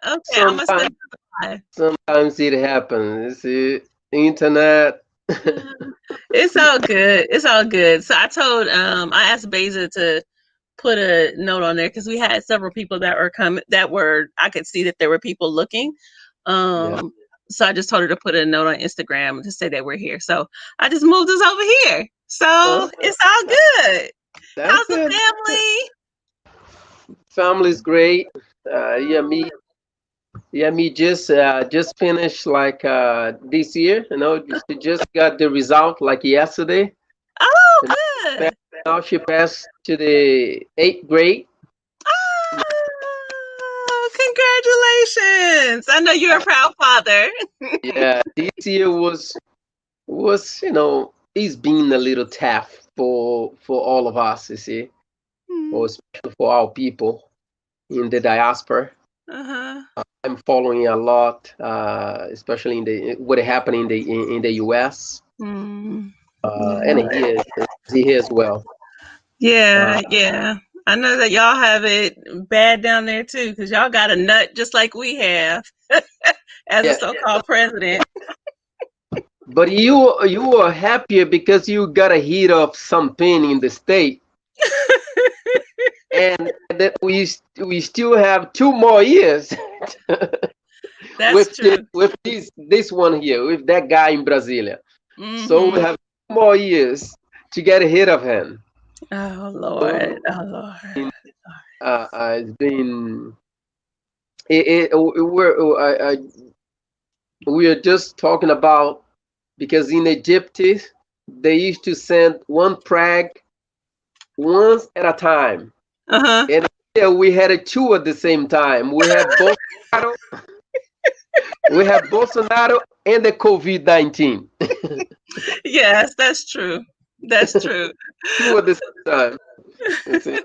Okay, I'm gonna Sometimes, send you the live. sometimes it happens. See, internet. It's all good. It's all good. So I told I asked Beza to put a note on there because we had several people that were coming that were I could see that there were people looking. Yeah. Um so I just told her to put a note on Instagram to say that we're here. So I just moved us over here. So Okay. it's all good. That's How's the good. family? Family's great. Yeah, me just finished like this year. She just got the result like yesterday. Oh, And good. now she passed to the eighth grade. Oh, congratulations. I know you're a proud father. Yeah, this year was it's been a little tough for all of us, you see, or especially for our people in the diaspora. Uh-huh. I'm following a lot, especially in the what happened in the U.S. Mm. And Yeah. here as well. Uh, Yeah, yeah. I know that y'all have it bad down there too, because y'all got a nut just like we have as a yeah, so-called president. but you are happier because you got a hit of some pain in the state, and that we still have 2 more years That's true. with this one here with that guy in Brasilia. So we Mm-hmm. have 2 more years to get ahead of him. Oh So Lord. Oh Lord. it's been we are just talking about because in Egypt they used to send one prag once at a time, Uh-huh. and here we had a two at the same time. We have Bolsonaro and the COVID-19. Yes, that's true. That's true. Two at the same time. You see?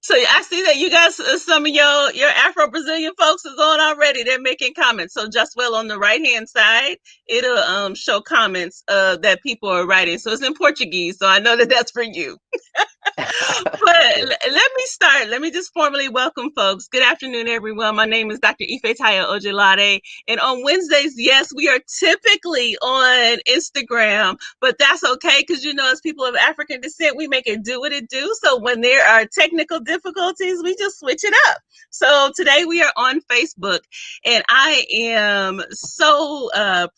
So I see that you guys, some of your Afro-Brazilian folks is on already. They're making comments. So just well on the right hand side, it'll show comments that people are writing. So it's in Portuguese. So I know that that's for you. But Yeah. let me start. Let me just formally welcome folks. Good afternoon, everyone. My name is Dr. Ifetayo Ojelade. And on Wednesdays, yes, we are typically on Instagram, but that's okay because, as people of African descent, we make it do what it do. So when there are technical difficulties, we just switch it up. So today we are on Facebook, and I am so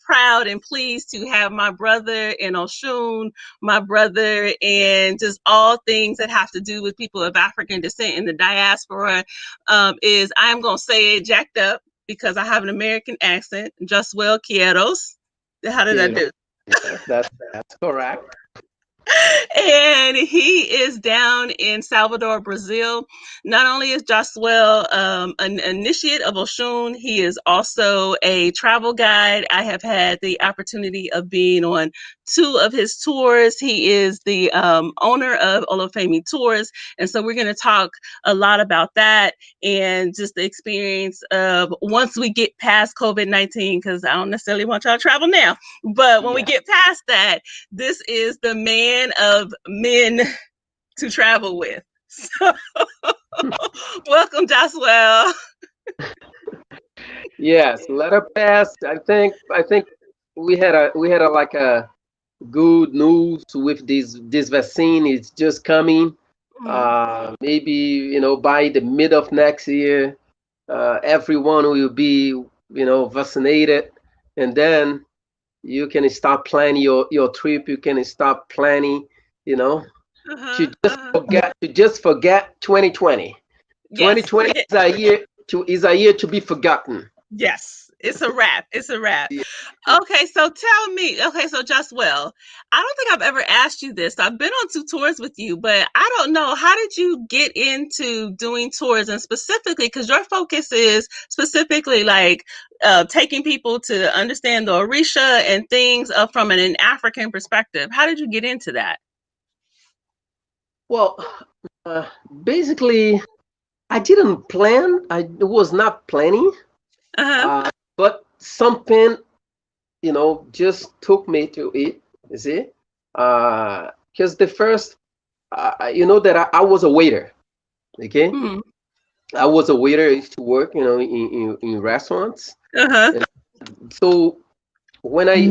proud and pleased to have my brother in Oshun, my brother, and just all things that have to do with people of African descent in the diaspora. Is I'm gonna say it jacked up because I have an American accent. Josuel Queiroz. How did I You know, do? yes, that's correct. And he is down in Salvador, Brazil. Not only is Josuel an initiate of Oshun, he is also a travel guide. I have had the opportunity of being on 2 of his tours. He is the owner of Olufemi Tours. And so we're going to talk a lot about that and just the experience of once we get past COVID-19, because I don't necessarily want y'all to travel now. But when we Yeah. get past that, this is the man of men to travel with. So, welcome, Josuel. Yes, let her pass. I think we had a like a good news with this vaccine. It's just coming. Mm, Maybe by the mid of next year, everyone will be vaccinated, and then you can start planning your trip. You can start planning. You know, uh-huh, uh-huh. to just forget 2020. Yes, 2020 is a year to be forgotten. yes, it's a wrap. It's a wrap. Yeah. Okay, so tell me. Okay, so Josuel, I don't think I've ever asked you this. I've been on 2 tours with you, but I don't know. How did you get into doing tours, and specifically because your focus is specifically like taking people to understand the Orisha and things from an African perspective. How did you get into that? Well, uh, basically, I didn't plan. I was not planning, Uh huh. but something, just took me to it. You see, because the first, that I was a waiter. Okay, Mm-hmm. I was a waiter. I used to work, in restaurants. Uh-huh. And so when I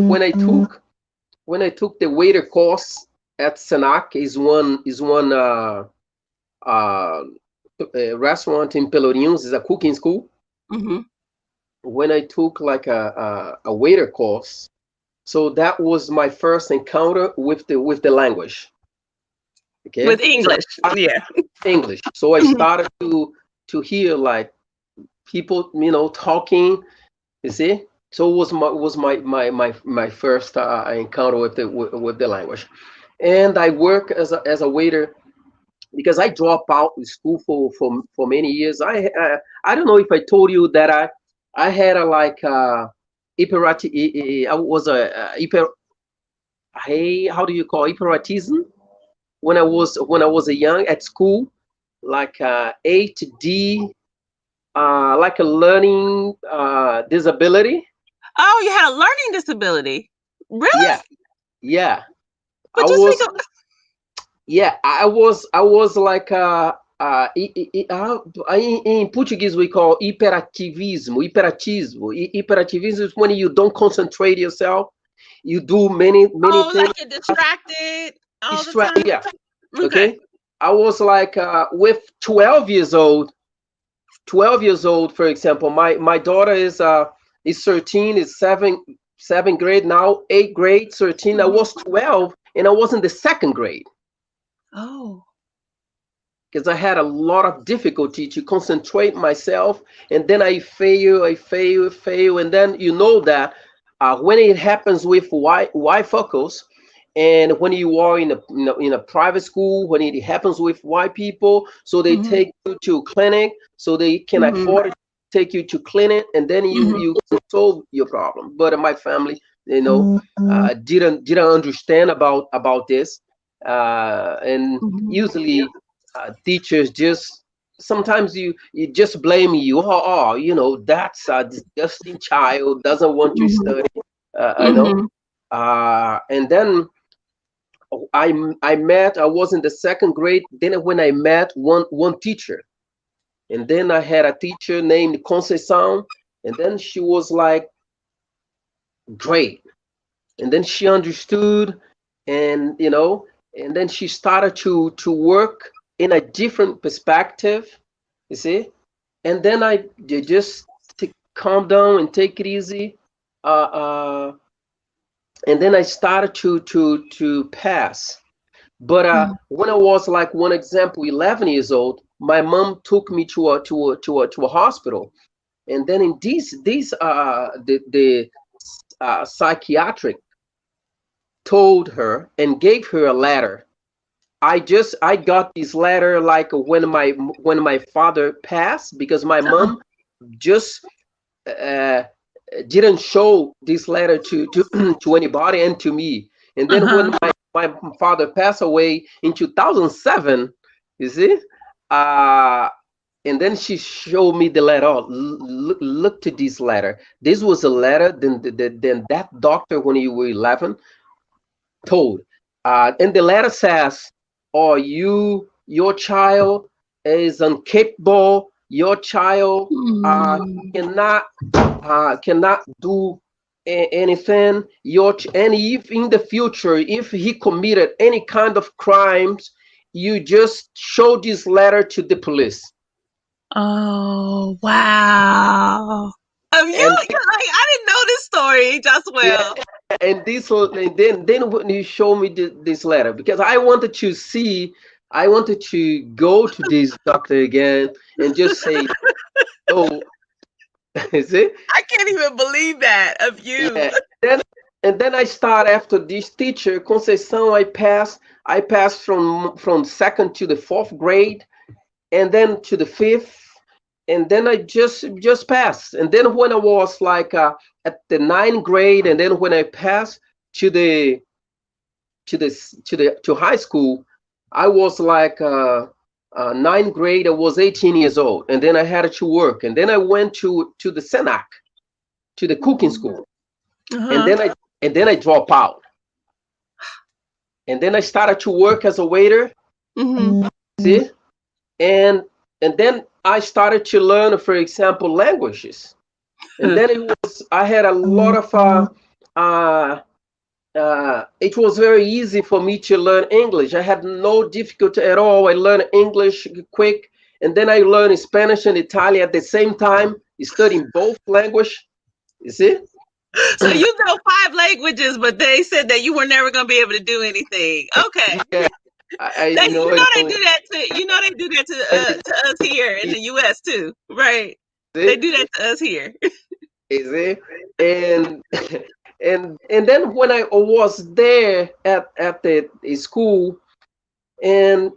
took the waiter course at Senac, is one uh, restaurant in Pelourinhos, is a cooking school. Mm-hmm. When I took like a waiter course, so that was my first encounter with the language. With Okay, so English, yeah. English. So I started to hear like people, talking. You see, so it was my first encounter with the language, and I work as a waiter because I dropped out of school for many years. I don't know if I told you that I had a like I was a hey, how do you call hyperatism when I was a young at school, like 8D, like a learning disability. Oh, you had a learning disability. Really? Yeah, yeah. I But you speak was Yeah, I was like in Portuguese we call hiperativismo. Hyperativismo is when you don't concentrate yourself. You do many oh, things. like you're distracted all the time? Yeah, Okay. okay. I was like with 12 years old. 12 years old, for example. My daughter is 13, is seventh grade now, eighth grade, 13. I Mhm. was 12, and I was in the second grade. Oh. Because I had a lot of difficulty to concentrate myself, and then I fail, and then that when it happens with white focus, and when you are in a private school, when it happens with white people, so they Mhm. take you to clinic, so they can Mhm. afford to take you to clinic, and then you Mhm. you can solve your problem. But my family, didn't understand about this, and Mhm. usually teachers just sometimes you just blame you. That's a disgusting child, doesn't want to Mhm. study. I know. Mhm. And then I was in the second grade. Then when I met one teacher, and then I had a teacher named Conceição, and then she was like great, and then she understood, and and then she started to work in a different perspective, you see. And then I just to calm down and take it easy, uh, uh, and then I started to pass. But when I was like, one example, 11 years old, my mom took me to a hospital, and then in these the psychiatric told her and gave her a letter. I got this letter like when my father passed, because my Uh-uh. mom just uh, didn't show this letter to to anybody and to me. And then when Uh-huh. my father passed away in 2007, you see, uh, and then she showed me the letter. Oh, look to this letter. This was a letter then that doctor when you were 11 told. And the letter says, "Oh, your child is incapable. Your child Mm. cannot do anything. And if in the future, if he committed any kind of crimes, you just show this letter to the police." Oh, wow. And You're like, I didn't know this story, yeah, Josuel. and then when you show me this letter, because I wanted to go to this doctor again and just say, "Oh, see." I can't even believe that of you. Yeah. Then and then I start after this teacher, Conceição. I passed from second to the fourth grade, and then to the fifth, and then I just passed. And then when I was like at the ninth grade, and then when I passed to the to high school, I was like ninth grade. I was 18 years old, and then I had to work, and then I went to the Senac, to the cooking school, and Uh-huh. then I dropped out, and then I started to work as a waiter. Mm-hmm. See, and and then I started to learn, for example, languages. And then I had a lot of it was very easy for me to learn English. I had no difficulty at all. I learned English quick, and then I learned Spanish and Italian at the same time, studying both language. You see? So you know 5 languages, but they said that you were never going to be able to do anything. Okay. Yeah, They, know, they do that to us here in the U.S. too, right? see? They do that to us here. You see? And and then when I was there at the school, and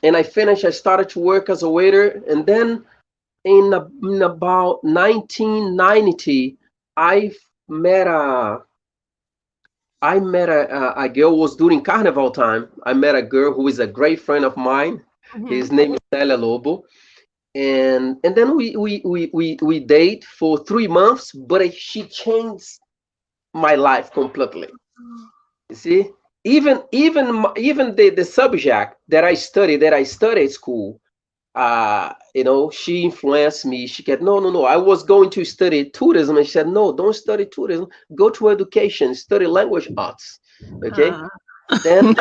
I finished, I started to work as a waiter, and then in about 1990, I met a a girl. Was during carnival time. I met a girl who is a great friend of mine. His name is Célia Lobo, and then we date for 3 months, but she changed my life completely. You see, even the subject that I studied at school, you know, she influenced me. She said, no, no, no. I was going to study tourism, and she said, no, don't study tourism. Go to education, study language arts. Okay. Then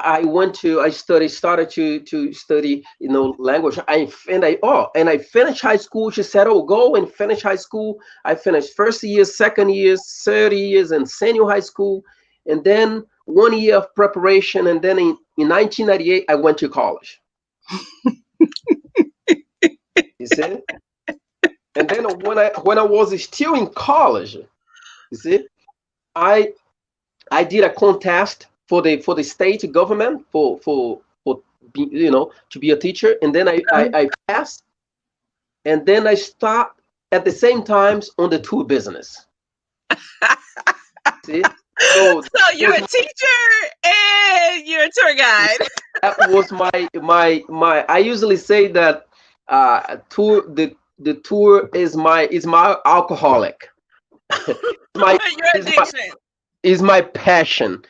I went to started to study, you know, language. And I finished high school. She said, oh, go and finish high school. I finished first year, second year, third years, and senior high school, and then 1 year of preparation. And then in 1998, I went to college. You see? And then when I was still in college, you see, I did a contest for the state government for you know, to be a teacher, and then I passed, and then I start at the same times on the tour business. See, so you're a teacher and you're a tour guide. That was my. I usually say that the tour is my alcoholic. Your addiction. Is my passion.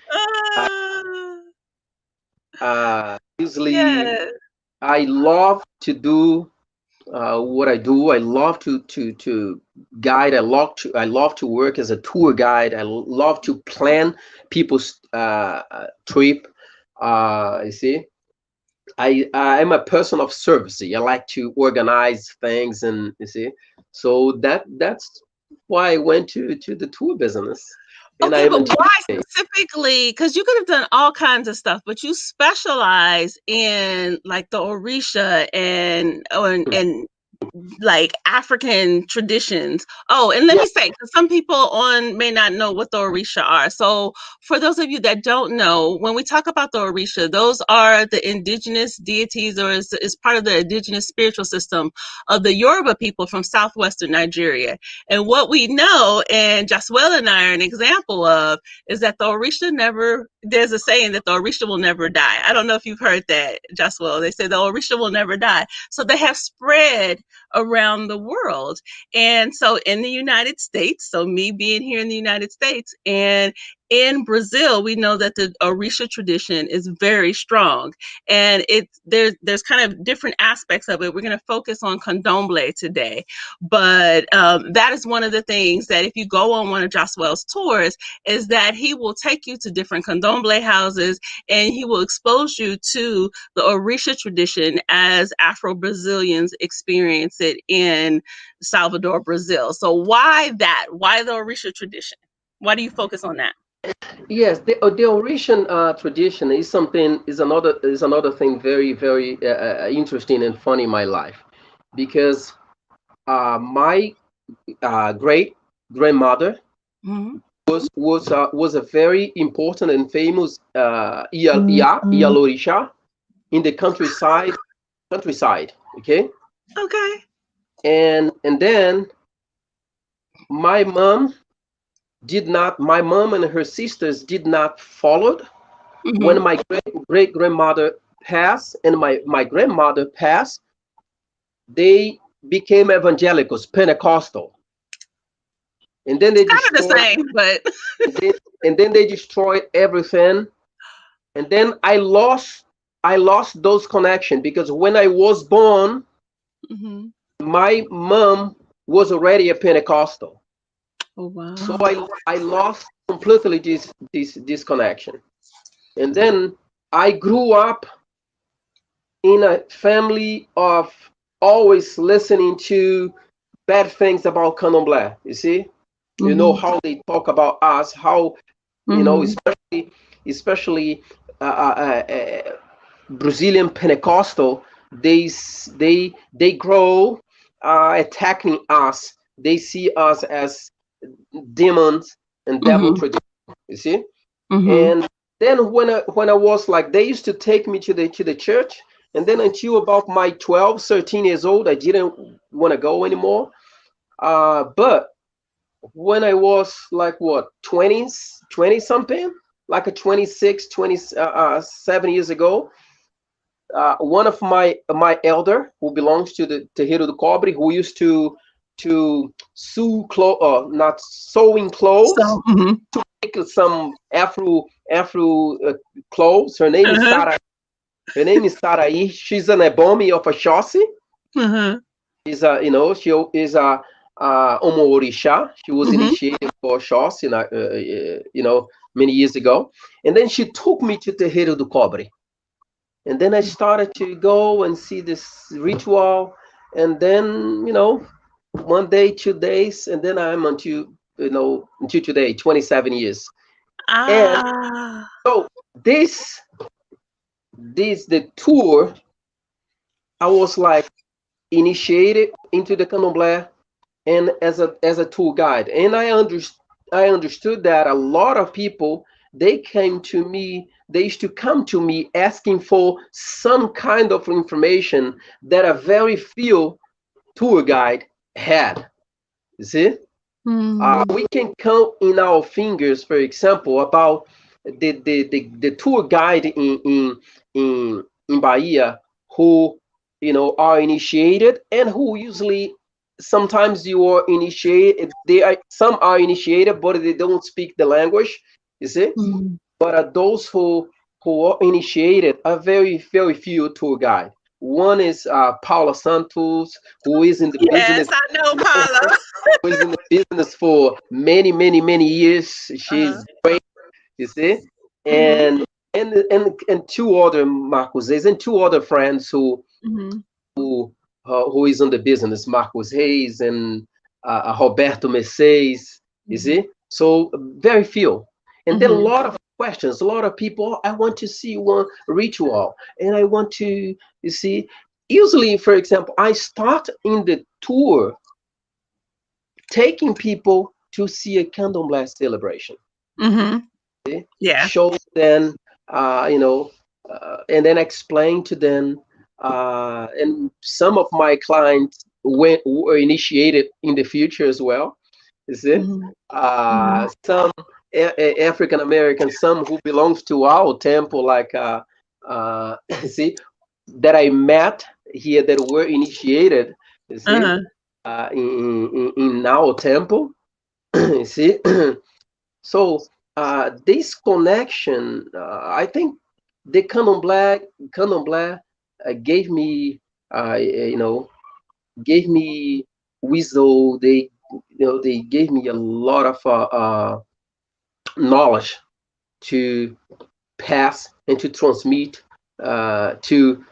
Usually, yes. I love to do what I do. I love to guide. I love to work as a tour guide. I love to plan people's trip. You see, I'm a person of service. I like to organize things, and you see, so that's why I went to the tour business. Okay, but why specifically? Because you could have done all kinds of stuff, but you specialize in like the Orixa and like African traditions. Oh, and let me say, because some people may not know what the Orixa are. So for those of you that don't know, when we talk about the Orixa, those are the indigenous deities, or is part of the indigenous spiritual system of the Yoruba people from southwestern Nigeria. And what we know, and Josuel and I are an example of, is that the Orixa there's a saying that the Orixa will never die. I don't know if you've heard that, Josuel. They say the Orixa will never die. So they have spread around the world. And so in the United States, so me being here in the United States, and in Brazil, we know that the Orixa tradition is very strong, and there's kind of different aspects of it. We're going to focus on Candomblé today, but that is one of the things that if you go on one of Josuel's tours, is that he will take you to different Candomblé houses, and he will expose you to the Orixa tradition as Afro-Brazilians experience it in Salvador, Brazil. So why that? Why the Orixa tradition? Why do you focus on that? Yes, the Orisian tradition is another thing very very interesting and funny in my life, because my great grandmother was a very important and famous Orixa in the countryside. Okay. Okay. And then my mom and her sisters did not follow. When my great grandmother passed and my grandmother passed, they became evangelicals, Pentecostal. And then they kind of the same, but and then they destroyed everything. And then I lost I lost those connections because when I was born, Mm-hmm. my mom was already a Pentecostal. Oh wow. So I lost completely this connection. And then I grew up in a family of always listening to bad things about Candomblé. You see, you know Mm-hmm. how they talk about us, how Mm-hmm. especially Brazilian Pentecostal, they grow attacking us. They see us as demons and devil Mm-hmm. project. You see, Mm-hmm. and then when I was like, they used to take me to the church, and then until about my 12, 13 years old, I didn't want to go anymore. But when I was like what 20 something, like a 26, 27 years ago, one of my elder who belongs to the Terreiro do Cobre, who used to sew not sewing clothes, So. Mm-hmm. make some Afro clothes. Her name is Uh-huh. Sarah. Her name is Sarai. She's an Ebomi of a Shossi. Uh-huh. Is a she is a Orixa. She was Mm-hmm. initiated for Shossi, many years ago, and then she took me to Terreiro do Cobre. And then I started to go and see this ritual, and then 1 day, 2 days, and then I'm until today, 27 years. And Ah. so this the tour, I was like initiated into the Candomblé and as a tour guide, and I understood that a lot of people, they used to come to me asking for some kind of information that a very few tour guide had. You see, Mm-hmm. we can count in our fingers, for example, about the tour guide in Bahia who are initiated, and who usually, sometimes you are initiated, some are initiated but they don't speak the language, you see. Mm-hmm. But those who are initiated are very, very few tour guide. One is Paula Santos, who is in the Yes, business, I know, Paula. who is in the business for many, many, many years. Uh-huh. She's great, you see. Mm-hmm. And two other Marcoses and two other friends Mm-hmm. who is on the business, Marcos Reis and Roberto Mercedes, you see. So very few. And then a Mm-hmm. lot of questions, a lot of people, I want to see one ritual, and I want to, you see, usually, for example, I start in the tour taking people to see a Candomblé celebration. Mm-hmm. Okay? Yeah. Show them, and then explain to them. And some of my clients were initiated in the future as well. You see, Mm-hmm. Mm-hmm. some African Americans, some who belongs to our temple, like see, that I met here that were initiated. You see, Uh-huh. in our temple. You see, so this connection, I think the Candomblé gave me, gave me wisdom. They gave me a lot of knowledge to pass and to transmit to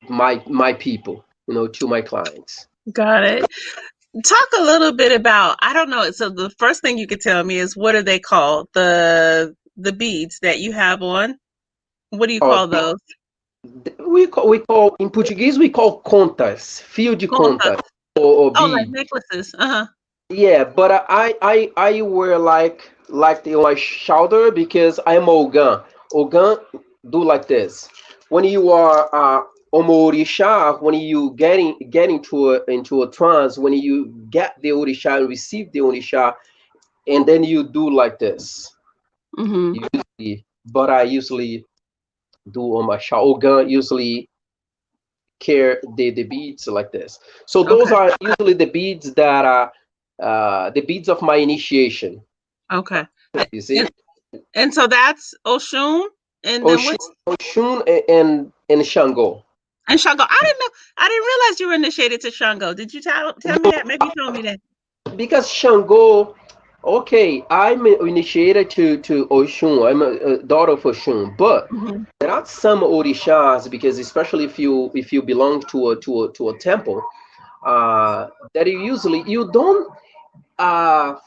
my people, to my clients. Got it. Talk a little bit about, I don't know. So the first thing you could tell me is, what are they called? The beads that you have on. What do you Uh, call those? we call in Portuguese, we call contas, fio de Contas. conta, or Oh, like bead. necklaces. Uh-huh. Yeah, but I wear like on my shoulder because I'm Ogan. Ogan do like this. When you are Orisha, when you get into a trance, when you get the Orisha and receive the Orisha, and then you do like this. Mm-hmm. But I usually do on my shoulder. Ogan usually care the beads like this. So those Okay. are usually the beads that are the beads of my initiation. Okay. You see, And and so that's Oshun. And then what's Oshun and Shango. and Shango? I didn't know. I didn't realize you were initiated to Shango. Did you tell me that? Maybe you told me that. Because Shango, okay, I'm initiated to Oshun. I'm a daughter of Oshun, but Mm-hmm. there are some Orishas because especially if you belong to a temple, that you don't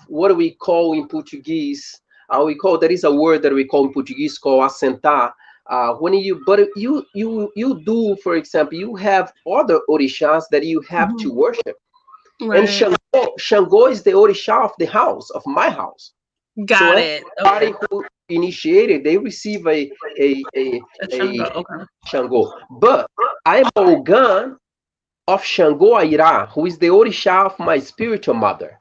what do we call in Portuguese? We call there is a word that we call in Portuguese called assentar. When you do, for example, you have other orishas that you have to Mm-hmm. worship, and Right. Shango is the orisha of the house of my house. So Got it. everybody Okay. who initiated, they receive A a Shango. Okay. Shango. But I am Ogan of Shango Aira, who is the orisha of my spiritual mother.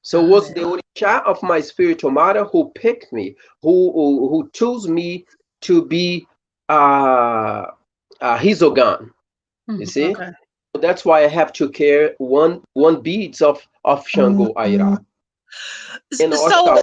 So it Got was it. the Orixa of my spiritual mother who picked me, who chose me to be his organ. You Mhm. see, Okay. so that's why I have to carry one beads of Shango Aira in So Oshawa.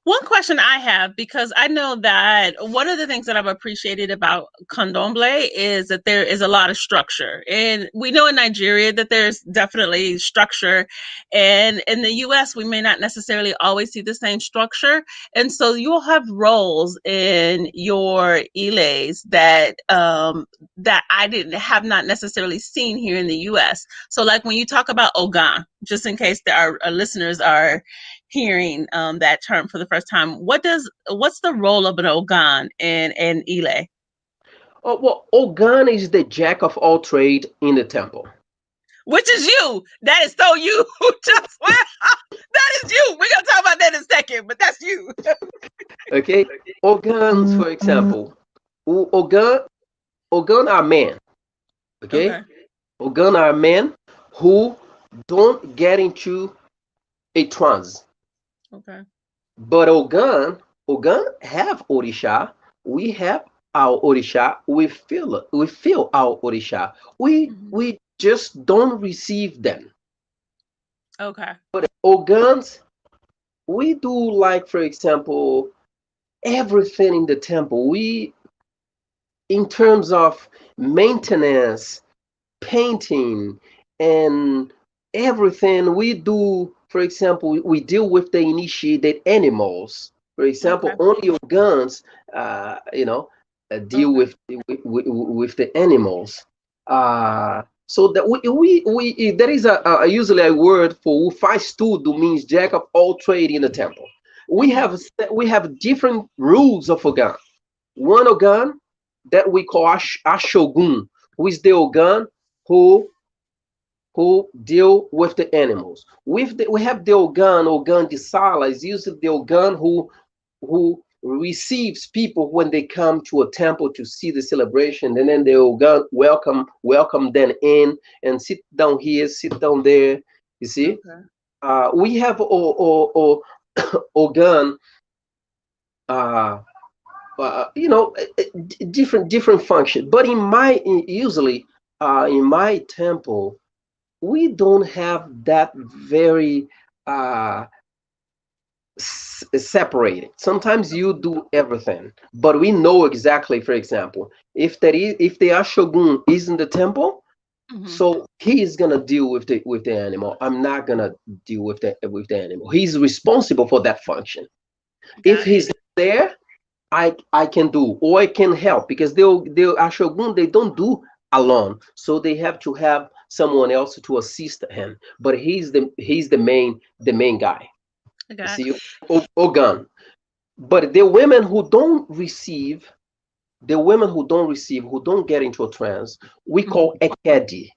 one question I have, because I know that one of the things that I've appreciated about Candomblé is that there is a lot of structure. And we know in Nigeria that there's definitely structure. And in the US, we may not necessarily always see the same structure. And so you'll have roles in your ilays that I didn't have not necessarily seen here in the US. So like when you talk about Ogan, just in case our listeners are hearing that term for the first time. What's the role of an Ogan in Ile? Oh, well, Ogan is the jack of all trade in the temple. Which is you. That is so you. Just that is you. We're gonna talk about that in a second, but that's you. Okay, Ogans, for example, Ogan Ogan are men. Okay, Okay. Ogan are men who don't get into a trance. Okay. But Ogan have Orisha. We have our Orisha. We feel our Orisha. We Mhm. we just don't receive them. Okay. But Ogans, we do like, for example, everything in the temple. We, in terms of maintenance, painting, and everything we do. For example, we deal with the initiated animals. For example, Okay. only organs, deal Okay. with the animals. So that we there is a usually a word for Ufaistudo, means jack of all trade in the temple. We Hmm. have we have different rules of organ. One organ that we call Ashogun, who is the organ who deal with the animals. We have the organ de sala is usually the organ who receives people when they come to a temple to see the celebration, and then the organ welcome them in and sit down here, sit down there. You see, Okay. we have organ. Uh, different function. But usually in my temple, we don't have that very uh, separated. Sometimes you do everything, but we know exactly. For example, if the Ashogun is in the temple, Hmm. so he is gonna deal with the animal. I'm not gonna deal with the animal. He's responsible for that function. If Got it. he's there, I can do, or I can help, because they Ashogun, they don't do alone, so they have to have someone else to assist him. But he's the main guy. I You got see, Ogun. But who don't get into a trance, we it. call ekedi.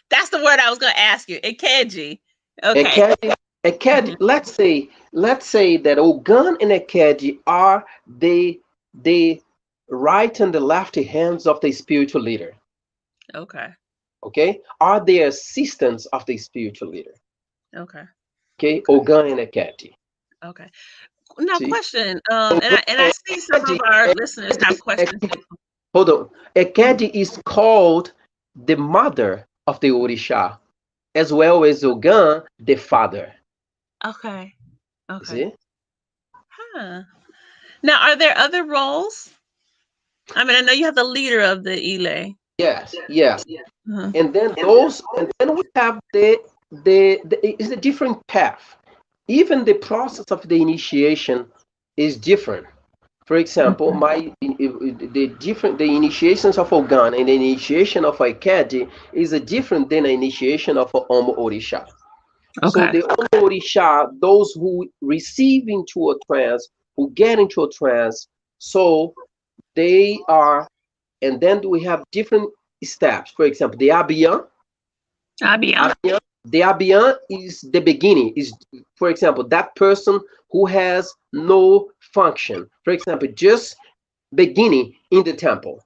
That's the word I was gonna ask you. Ikeji. Okay. Ekedi, ekedi. Hmm. Let's say that Ogun and ekedi are the right and the left hands of the spiritual leader. Okay. Okay, are the assistants of the spiritual leader. Okay. Okay, Okay. Ogun and Ekati. Okay. Now, See, question. and, And I see some of Ekadi, our listeners have questions. hold on. Mhm. Ekadi is called the mother of the Orisha, as well as Ogun, the father. Okay. Okay. See, Huh. Now, are there other roles? I mean, I know you have the leader of the Ile. Yes, yes. Uh-huh. And then we have it's a different path. Even the process of the initiation is different. For example, the initiations of Ogan and the initiation of Ikedi is a different than the initiation of Omo Orisha. So Okay. the Omo Orisha, those who receive into a trance, who get into a trance, so they are, and then we have different steps. For example, the Abiyan, Abia. the Abiyan is the beginning. Is, for example, that person who has no function. For example, just beginning in the temple.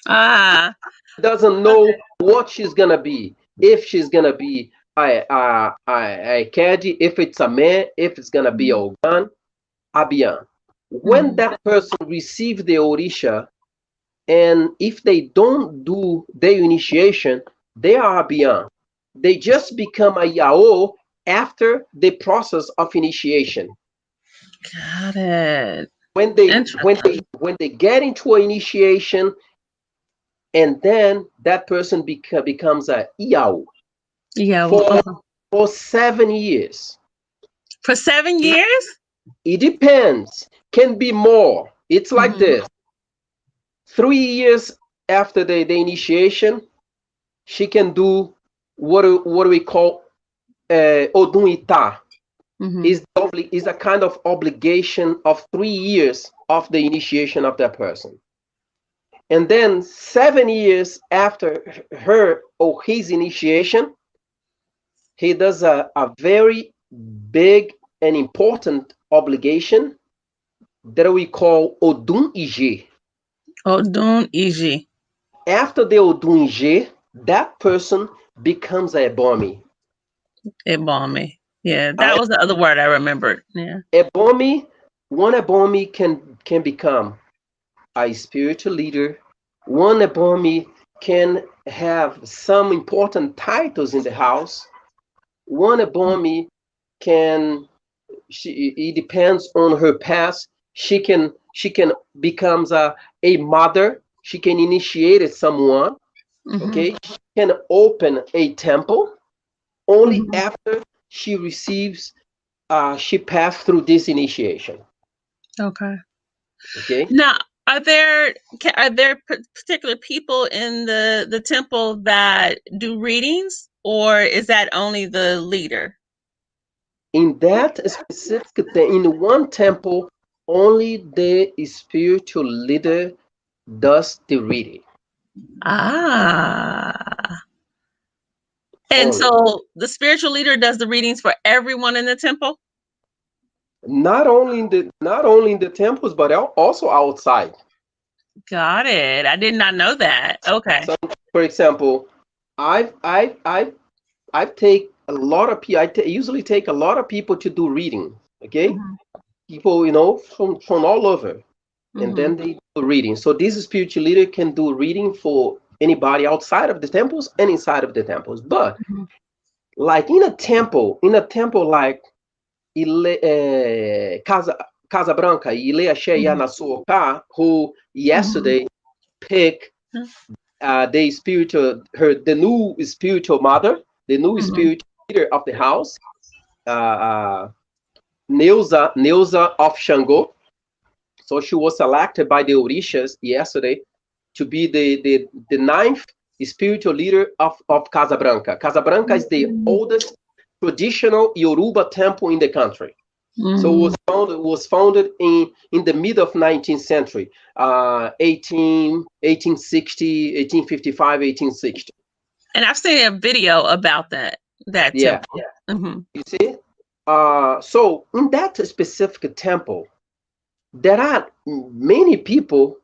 Ah. Doesn't know what she's gonna be. If she's gonna be a Kaji, if it's a man, if it's gonna be a Ogan, Abiyan. When that person receives the Orisha, and if they don't do their initiation, they are Abiyan. They just become a Yao after the process of initiation. Got it. When they Interesting. when they get into an initiation, and then that person becomes a Yao Yeah. for 7 years. For 7 years? It depends. Can be more. It's like Mm-hmm. this. 3 years after the initiation, she can do what we call Odunita. Mm-hmm. Is a kind of obligation of 3 years of the initiation of that person. And then 7 years after her or his initiation, he does a very big and important obligation that we call Odun Ije. Odun Iji. After the Odun Ije, that person becomes a Ebomi. Ebami. Yeah, that was the other word I remembered. Yeah. Ebomi, one Ebomi can become a spiritual leader. One Ebomi can have some important titles in the house. One Ebomi can, it depends on her past. She can becomes a mother. She can initiate someone. Okay, she can open a temple only after she receives. She passed through this initiation. Okay. Okay. Now, are there particular people in the temple that do readings, or is that only the leader? In that specific thing, in one temple, only the spiritual leader does the reading. Ah. And Only. so the spiritual leader does the readings for everyone in the temple? Not only in the temples, but also outside. Got it. I did not know that. Okay. So, for example, I take a lot of people. Usually take a lot of people to do reading. Okay, people from all over, and then they do reading. So this spiritual leader can do reading for anybody outside of the temples and inside of the temples. But like in a temple like Casa Branca, Ilea Sheya Nasuoka, who yesterday picked the new spiritual mother, the new spiritual leader of the house, Neuza of Shango. So she was selected by the Orishas yesterday to be the ninth spiritual leader of Casabranca. Casabranca is the oldest traditional Yoruba temple in the country. So it was founded in the mid of 19th century, 1860, 1855, 1860. And I've seen a video about that Yeah, temple. Mm-hmm. you see. So in that specific temple, there are many people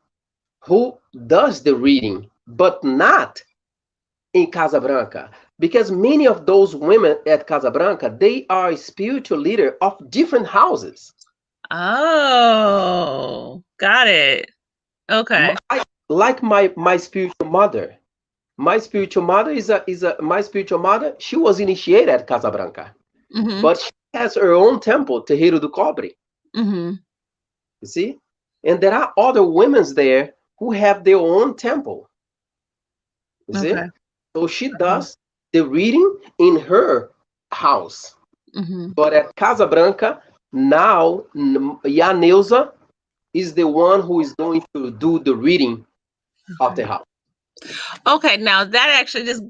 who does the reading, but not in Casabranca, because many of those women at Casabranca, they are spiritual leader of different houses. Oh, got it. Okay. Like my spiritual mother. My spiritual mother my spiritual mother. She was initiated at Casabranca, but she has her own temple, Terreiro do Cobre. Mm-hmm. You see, And there are other women there who have their own temple. You see? Okay. So she does the reading in her house. But at Casa Branca, now Yaneuza is the one who is going to do the reading of the house. Okay, now that actually just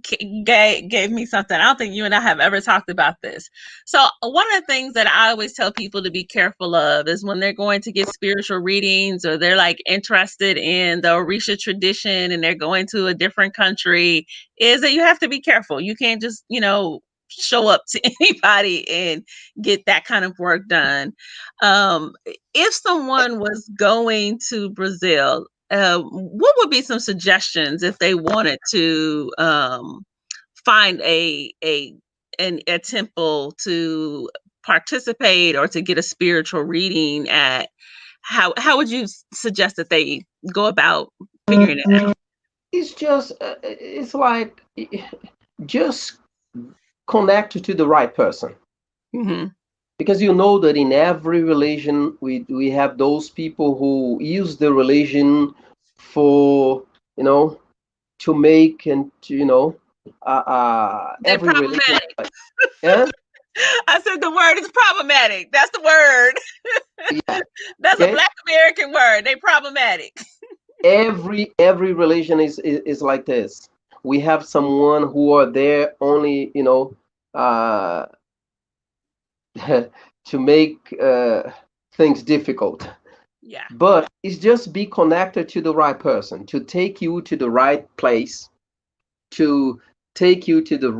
gave me something. I don't think you and I have ever talked about this. So one of the things that I always tell people to be careful of is when they're going to get spiritual readings, or they're like interested in the Orixa tradition and they're going to a different country, is that you have to be careful. You can't just, show up to anybody and get that kind of work done. If someone was going to Brazil, what would be some suggestions if they wanted to find a temple to participate or to get a spiritual reading at? How would you suggest that they go about figuring it out? It's just, it's like, just connect to the right person. Because you know that in every religion, we have those people who use the religion for, to make and to, They're every religion. problematic. Yeah? I said the word is problematic. That's the word. Yeah. That's Okay? a Black American word. They problematic. Every religion is like this. We have someone who are there only, uh, to make things difficult. Yeah. But it's just be connected to the right person to take you to the right place, to take you to the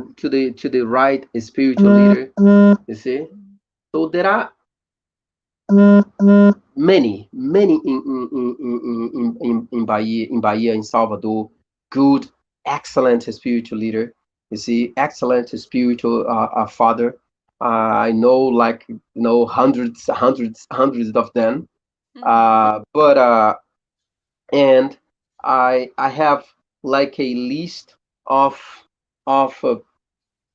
right spiritual leader. You see, so there are many in Bahia, in Salvador, good, excellent spiritual leader. You see, excellent spiritual father. I know, like, hundreds of them. But and I have like a list of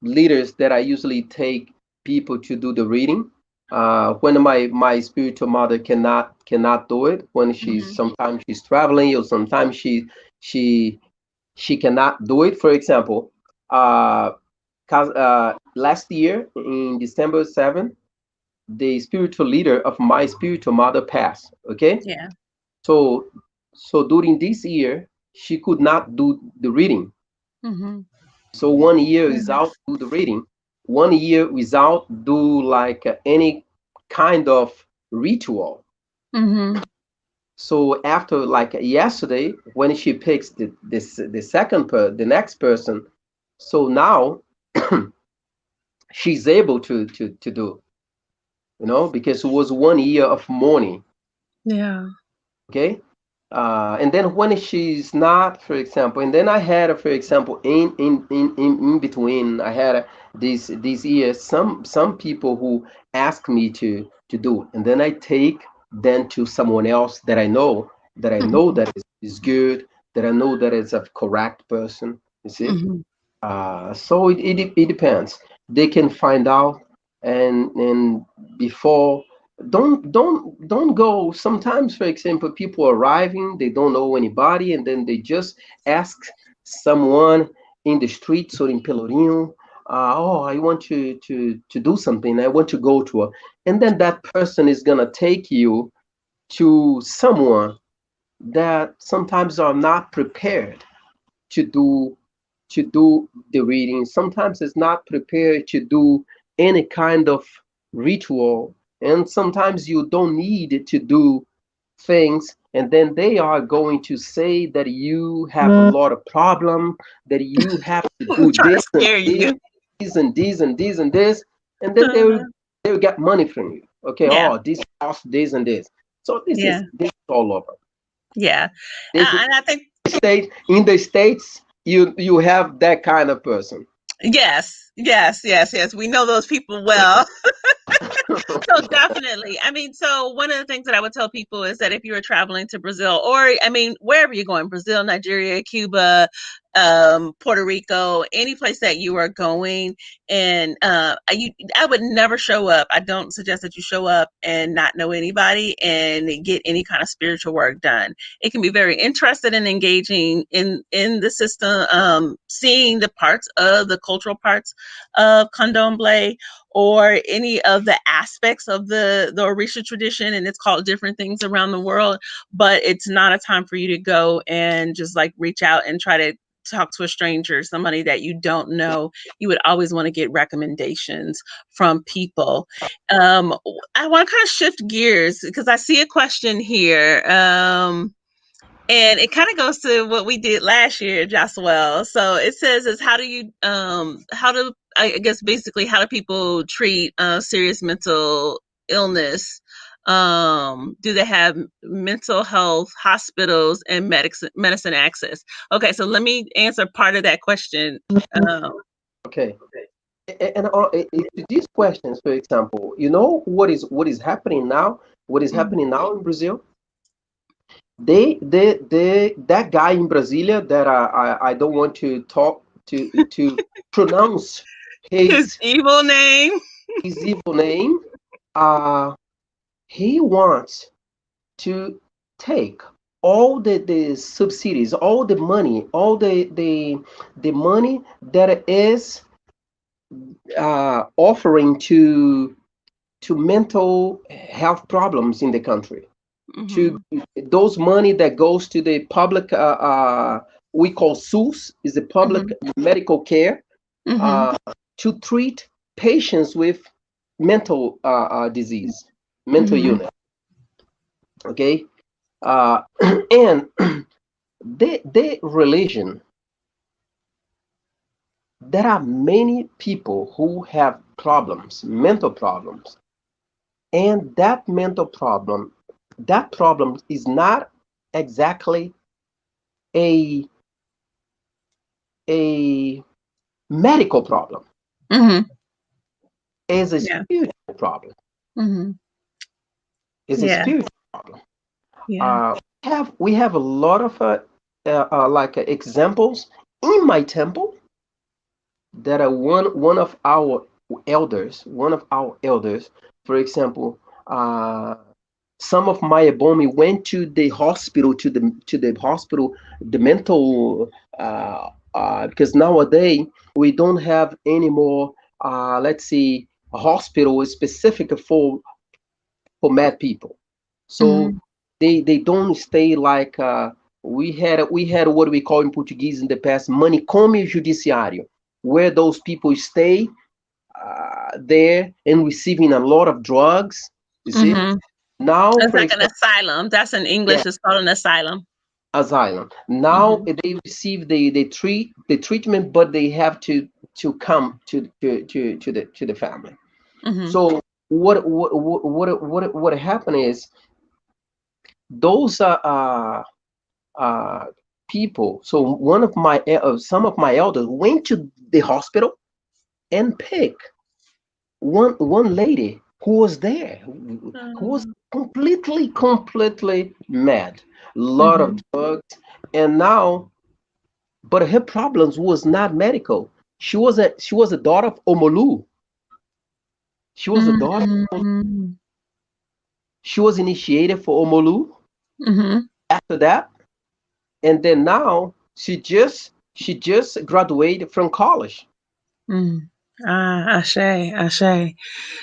leaders that I usually take people to do the reading. When my spiritual mother cannot do it, when sometimes she's traveling, or sometimes she she cannot do it. For example, last year in December 7th, the spiritual leader of my spiritual mother passed. Okay. Yeah. So during this year, she could not do the reading. So 1 year without do the reading, 1 year without do like any kind of ritual. So after, like, yesterday, when she picks the next person, so now she's able to do, because it was 1 year of mourning. Yeah. Okay. And then when she's not, for example, and then I had, for example, in between, I had these years some people who ask me to do, and then I take them to someone else that I know that is good, that I know that is a correct person. You see. So it depends. They can find out, and before, don't go. Sometimes, for example, people arriving, they don't know anybody, and then they just ask someone in the streets or in Pelourinho, oh, I want to do something, I want to go to a, and then that person is gonna take you to someone that sometimes are not prepared to do the reading. Sometimes it's not prepared to do any kind of ritual, and sometimes you don't need to do things, and then they are going to say that you have a lot of problem, that you have to do Trying to this and scare you. this and this and this and this, and then they will get money from you. Okay. Yeah. Oh, this cost this and this. So this Yeah. is all over. Yeah. This And I think in the States, you have that kind of person. yes. We know those people well. So definitely. I mean, so one of the things that I would tell people is that if you were traveling to Brazil, or I mean, wherever you're going, Brazil, Nigeria, Cuba, Puerto Rico, any place that you are going, and I would never show up. I don't suggest that you show up and not know anybody and get any kind of spiritual work done. It can be very interested and engaging in the system, seeing the cultural parts of Candomblé, or any of the aspects of the Orixa tradition, and it's called different things around the world. But it's not a time for you to go and just like reach out and try to talk to a stranger, somebody that you don't know. You would always want to get recommendations from people. I want to kind of shift gears because I see a question here. And it kind of goes to what we did last year, Josuel. So it says is how do I guess basically how do people treat serious mental illness? Do they have mental health hospitals and medicine access? Okay, so let me answer part of that question. Okay. And these questions, for example, you know what is happening now? What is happening now in Brazil? That guy in Brasilia that I don't want to talk to pronounce his evil name. His evil name. He wants to take all the subsidies, all the money, all the money that is offering to mental health problems in the country. To those money that goes to the public, we call SUS, is the public medical care, to treat patients with mental disease, mental illness. Okay, and the religion. There are many people who have problems, mental problems, and that problem is not exactly a medical problem. It's a spiritual problem. It's a spiritual problem. We have a lot of like examples in my temple that are one of our elders, for example. Some of my abomi went to the hospital, the mental, because nowadays we don't have any more, let's see, a hospital specific for mad people. So they don't stay like, we had what we call in Portuguese in the past, manicômio judiciário, where those people stay there and receiving a lot of drugs, you see. Now it's like an asylum. That's in English. It's called an asylum. Now they receive the treatment, but they have to come to the family. So what happened is those people. So some of my elders went to the hospital and picked one lady who was there, who was completely mad, a lot of drugs, and now, but her problems was not medical. She was a daughter of Omolu. She was a daughter. She was initiated for Omolu. After that, and then now she just graduated from college. Ashe.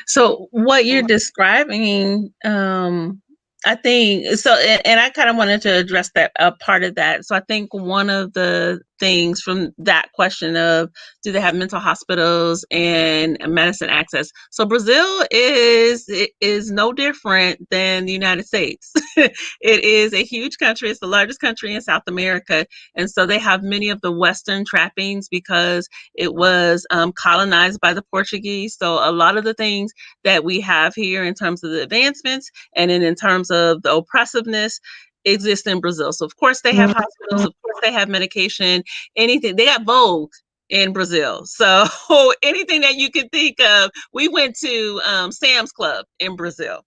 So what you're describing, I think so, and I kind of wanted to address that part of that. So I think one of the things from that question of do they have mental hospitals and medicine access? So Brazil is no different than the United States. It is a huge country. It's the largest country in South America, and so they have many of the Western trappings because it was colonized by the Portuguese. So a lot of the things that we have here in terms of the advancements and in terms of the oppressiveness exist in Brazil. So of course they have hospitals, of course they have medication, anything. They got Vogue in Brazil. So anything that you can think of. We went to Sam's Club in Brazil.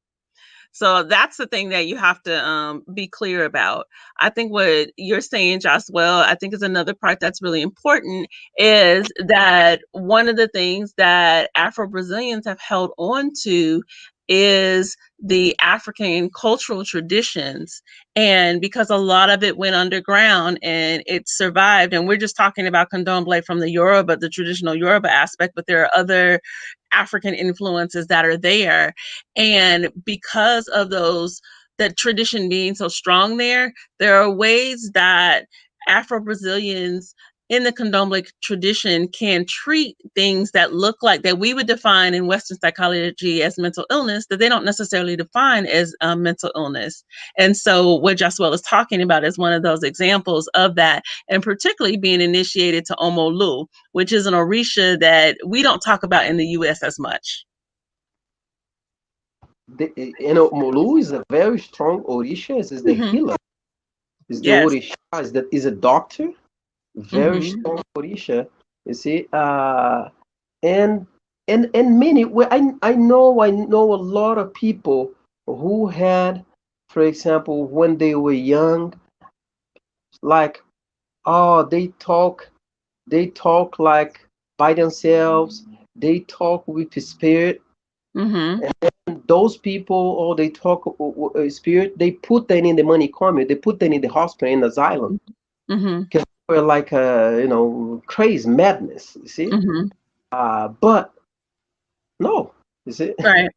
So that's the thing that you have to be clear about. I think what you're saying, Josuel, I think is another part that's really important, is that one of the things that Afro-Brazilians have held on to is the African cultural traditions. And because a lot of it went underground and it survived, and we're just talking about Candomblé from the Yoruba, the traditional Yoruba aspect, but there are other African influences that are there. And because of those, that tradition being so strong there are ways that Afro-Brazilians in the Candomblé tradition can treat things that look like that we would define in Western psychology as mental illness, that they don't necessarily define as mental illness. And so what Josuel is talking about is one of those examples of that, and particularly being initiated to Omolu, which is an Orisha that we don't talk about in the US as much. Molu is a very strong Orisha. Is the healer. Is the Yes. Orisha is a doctor. Very strong Orisha. You see, and many. I know a lot of people who had, for example, when they were young, like, oh, they talk like by themselves. They talk with the spirit. And then those people, or they talk spirit, they put them in the manicomio, they put them in the hospital, in the asylum, because they were like crazy madness, you see. But no, you see. Right.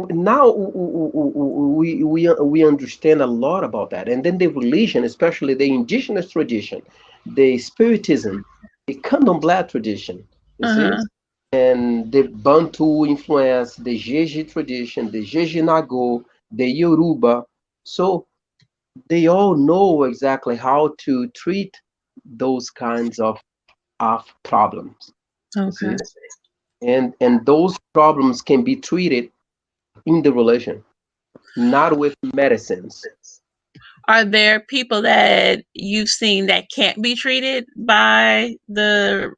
Now we understand a lot about that, and then the religion, especially the indigenous tradition, the spiritism, the Candomblé tradition, you see, and the Bantu influence, the Jeje tradition, the Jeje Nago, the Yoruba. So they all know exactly how to treat those kinds of problems. Okay. And those problems can be treated in the religion, not with medicines. Are there people that you've seen that can't be treated by the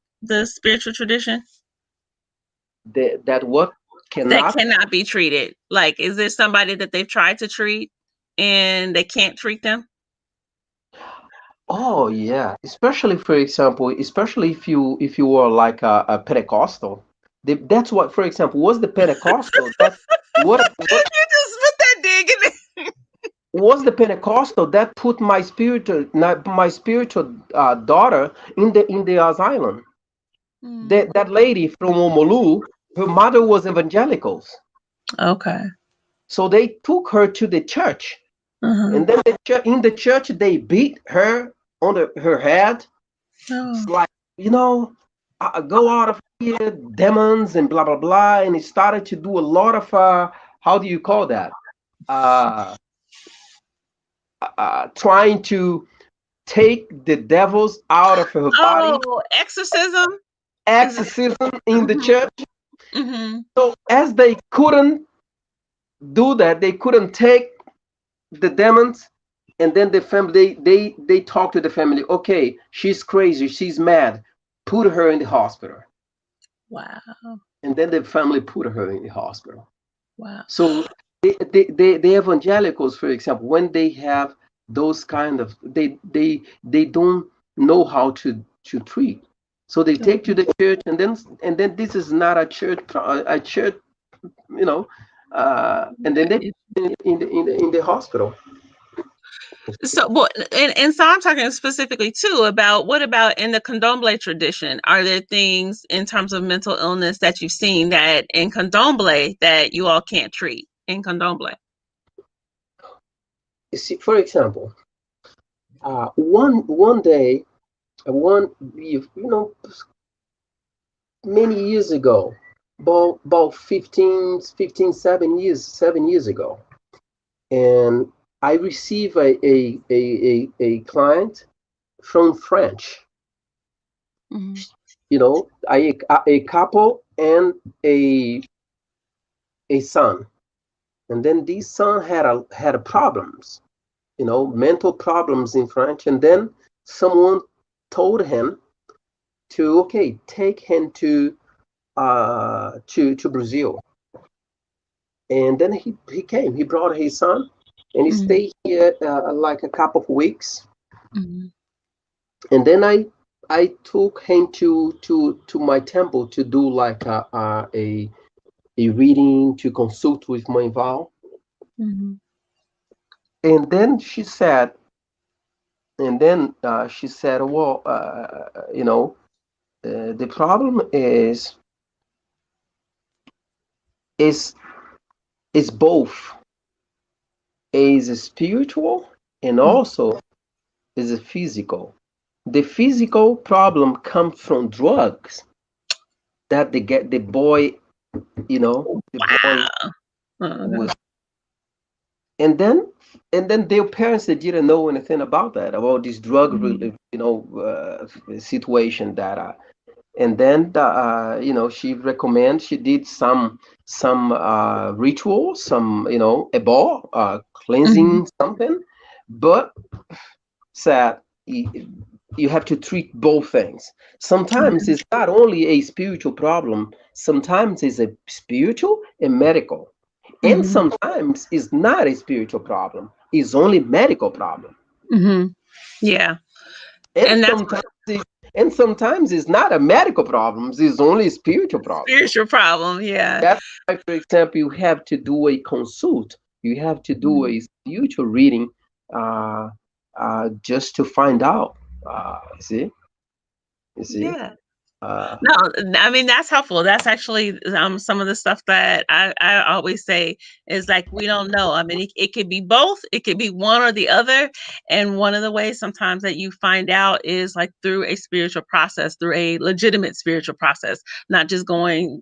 spiritual tradition? That what That cannot? cannot be treated. Like, is there somebody that they've tried to treat and they can't treat them? Oh yeah, especially for example, especially if you were like a Pentecostal. That's what, for example, was the Pentecostal. That what You just put that dig in it. was the Pentecostal that put my spiritual daughter in the asylum. That lady from Omolu, her mother was evangelicals. Okay. So they took her to the church, and then in the church they beat her on her head. It's like, go out of here, demons, and blah blah blah. And he started to do a lot of how do you call that? Uh, Trying to take the devils out of her body. Oh, exorcism. Exorcism in the church. Mm-hmm. So as they couldn't do that, they couldn't take the demons, and then the family they talk to the family. Okay, she's crazy, she's mad, put her in the hospital. Wow. And then the family put her in the hospital. Wow. So the evangelicals, for example, when they have those kind of, they don't know how to treat. So they take to the church, and then this is not a church, and then they in the hospital. So, well, and so I'm talking specifically too about what about in the Candomblé tradition? Are there things in terms of mental illness that you've seen that in Candomblé that you all can't treat in Candomblé? You see, for example, one day, many years ago, about 7 years ago, and I received a client from French. A couple and a son, and then this son had problems, mental problems in French, and then someone told him to take him to Brazil. And then he came. He brought his son, and he stayed here like a couple of weeks. And then I took him to my temple to do like a reading, to consult with my Val. And then she said, well, the problem is is both, is spiritual and also is physical. The physical problem comes from drugs that they get the boy, the boy was, and then their parents, they didn't know anything about this drug, situation that and then she did some ritual, some a ball cleansing something, but said you have to treat both things. Sometimes it's not only a spiritual problem, sometimes it's a spiritual and medical, and sometimes it's not a spiritual problem, it's only medical problem. Yeah. And sometimes it's not a medical problem, it's only a spiritual problem. Spiritual problem, yeah. That's why, for example, you have to do a consult, you have to do a spiritual reading, just to find out. You see? Yeah. No, I mean, that's helpful. That's actually some of the stuff that I always say is like, we don't know. I mean, it could be both. It could be one or the other. And one of the ways sometimes that you find out is like through a spiritual process, through a legitimate spiritual process, not just going,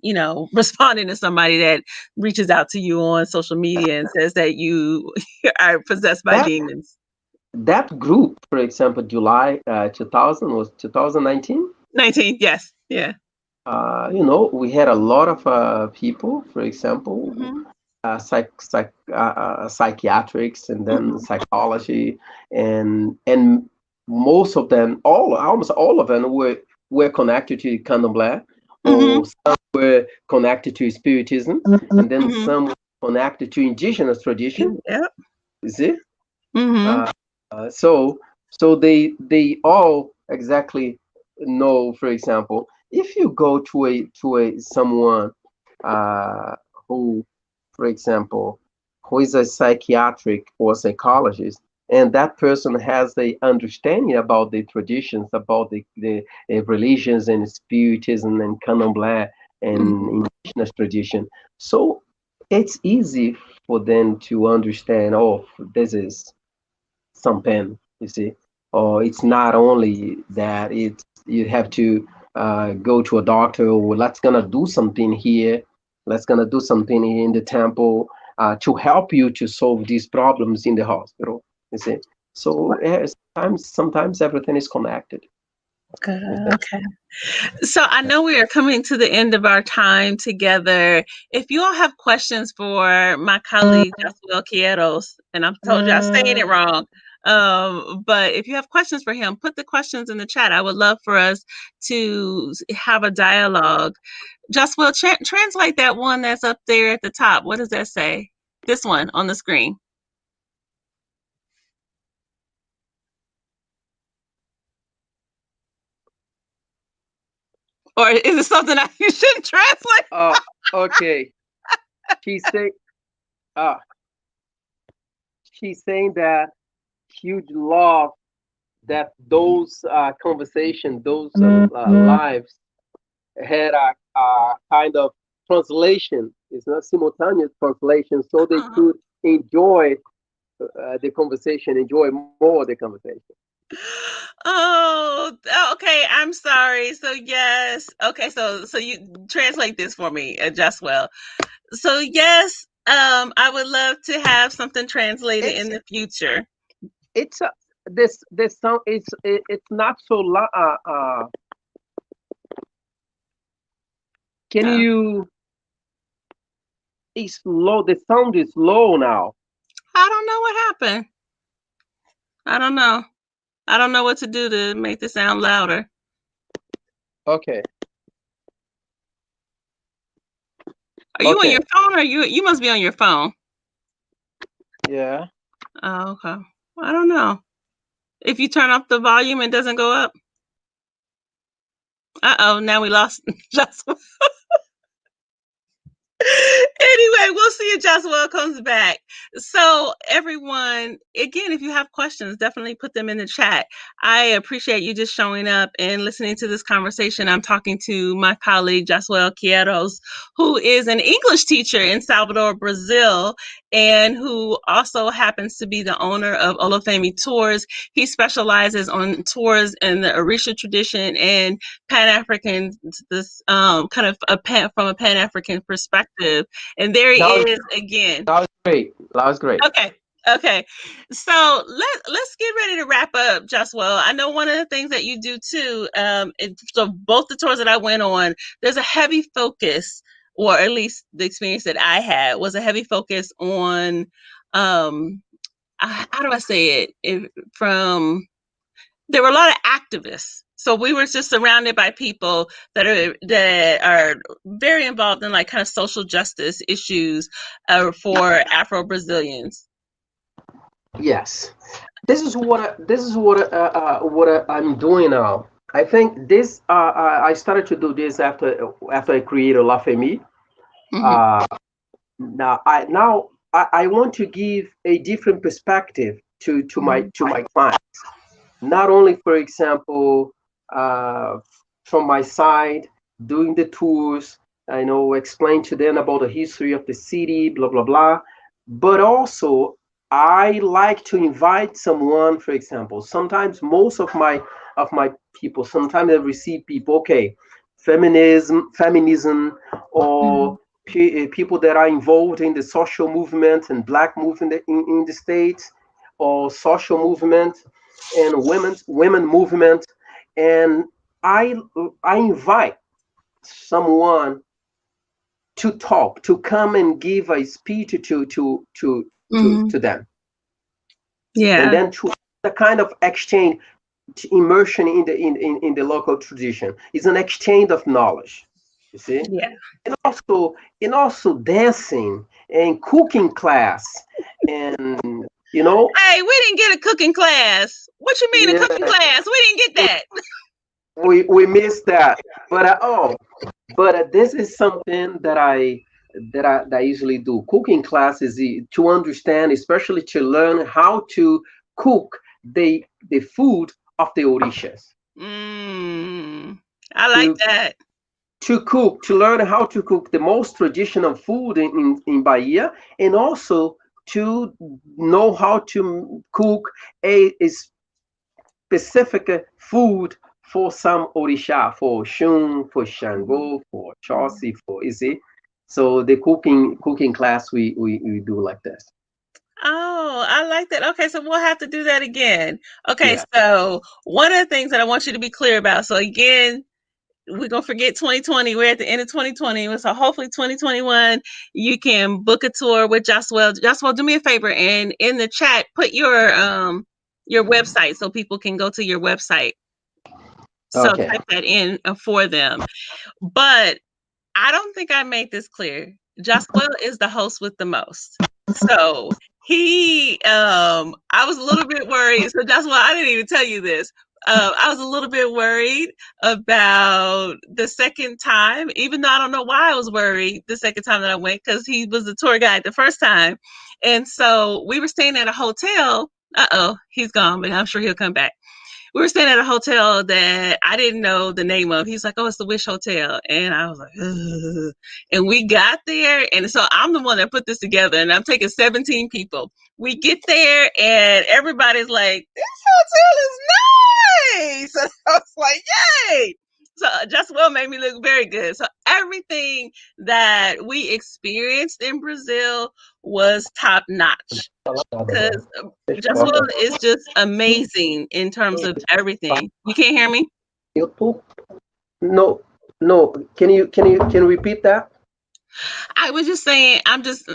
responding to somebody that reaches out to you on social media and says that you are possessed by demons. That group, for example, July 2000 was 2019. 19, yes, yeah. We had a lot of people, for example, psychiatrics, and then psychology, and most of them, almost all of them were connected to Candomblé, or some were connected to Spiritism, and then some were connected to indigenous tradition. Yep. You see? So they all exactly know. For example, if you go to someone who, for example, who is a psychiatric or psychologist, and that person has the understanding about the traditions, about the religions and spiritism and Candomblé and indigenous tradition, so it's easy for them to understand. Oh, this is something, you see, or it's not only that it's you have to go to a doctor, or let's gonna do something here, let's gonna do something in the temple to help you to solve these problems in the hospital, you see. So sometimes everything is connected. Okay. So I know we are coming to the end of our time together. If you all have questions for my colleague, Josuel Queiroz, and I've told you I'm saying it wrong, but if you have questions for him, put the questions in the chat. I would love for us to have a dialogue. Josuel, translate that one that's up there at the top. What does that say? This one on the screen. Or is it something that you shouldn't translate? Oh, okay. She's saying, that huge love that those conversations, those lives had a kind of translation. It's not simultaneous translation, so they could enjoy the conversation, enjoy more the conversation. Oh, okay. I'm sorry. So yes. Okay. So you translate this for me, Josuel. So yes, I would love to have something translated in the future. It's this sound. It's not so can you? It's low. The sound is low now. I don't know what happened. I don't know. I don't know what to do to make the sound louder. Okay. Are you on your phone, or you must be on your phone? Yeah. Oh, okay. I don't know. If you turn off the volume, it doesn't go up. Uh-oh, now we lost Josuel. Anyway, we'll see if Josuel comes back. So, everyone, again, if you have questions, definitely put them in the chat. I appreciate you just showing up and listening to this conversation. I'm talking to my colleague, Josuel Queiroz, who is an English teacher in Salvador, Brazil, and who also happens to be the owner of Olafemi Tours. He specializes on tours in the Orixa tradition and Pan-African, this kind of from a Pan-African perspective. And there he is again. That was great. That was great. Okay. So let's get ready to wrap up, Josuel. I know one of the things that you do too. So both the tours that I went on, there's a heavy focus, or at least the experience that I had was a heavy focus on, how do I say it? There were a lot of activists. So we were just surrounded by people that are very involved in like kind of social justice issues for Afro-Brazilians. Yes, this is what I'm doing now. I think this I started to do this after I created La Famille. Now I want to give a different perspective to my clients. Not only, for example, from my side, doing the tours, I know, explain to them about the history of the city, blah, blah, blah. But also, I like to invite someone, for example, sometimes most of my people, sometimes I receive people, okay, feminism, or people that are involved in the social movement and black movement in the States, or social movement and women movement, and I invite someone to talk, to come and give a speech to them. Yeah. And then to the kind of exchange, immersion in the local tradition. It's an exchange of knowledge. You see? Yeah. And also dancing and cooking class, and Hey, we didn't get a cooking class. What you mean a cooking class? We didn't get that. We missed that. But this is something that I usually do. Cooking classes to understand, especially to learn how to cook the food of the Orishas. I like that. To learn how to cook the most traditional food in Bahia, and also to know how to cook a specific food for some Orisha, for Shun, for Shango, for Chaucy, for Izzy. So the cooking class we do like this. Oh, I like that. Okay, so we'll have to do that again. Okay, yeah. So one of the things that I want you to be clear about. So again, we're going to forget 2020. We're at the end of 2020. So hopefully 2021, you can book a tour with Josuel. Josuel, do me a favor and in the chat, put your website so people can go to your website. So type that in for them. But I don't think I made this clear. Josuel is the host with the most. So I was a little bit worried. So Josuel, I didn't even tell you this. I was a little bit worried about the second time, even though I don't know why I was worried the second time that I went, because he was the tour guide the first time. And so we were staying at a hotel. He's gone, but I'm sure he'll come back. We were staying at a hotel that I didn't know the name of. He's like, oh, it's the Wish Hotel. And I was like, ugh. And we got there. And so I'm the one that put this together. And I'm taking 17 people. We get there and everybody's like, this hotel is nice. And I was like, yay. So Josuel made me look very good. So everything that we experienced in Brazil was top notch. Because Josuel is just amazing in terms of everything. You can't hear me? No. Can you repeat that? I was just saying, I'm just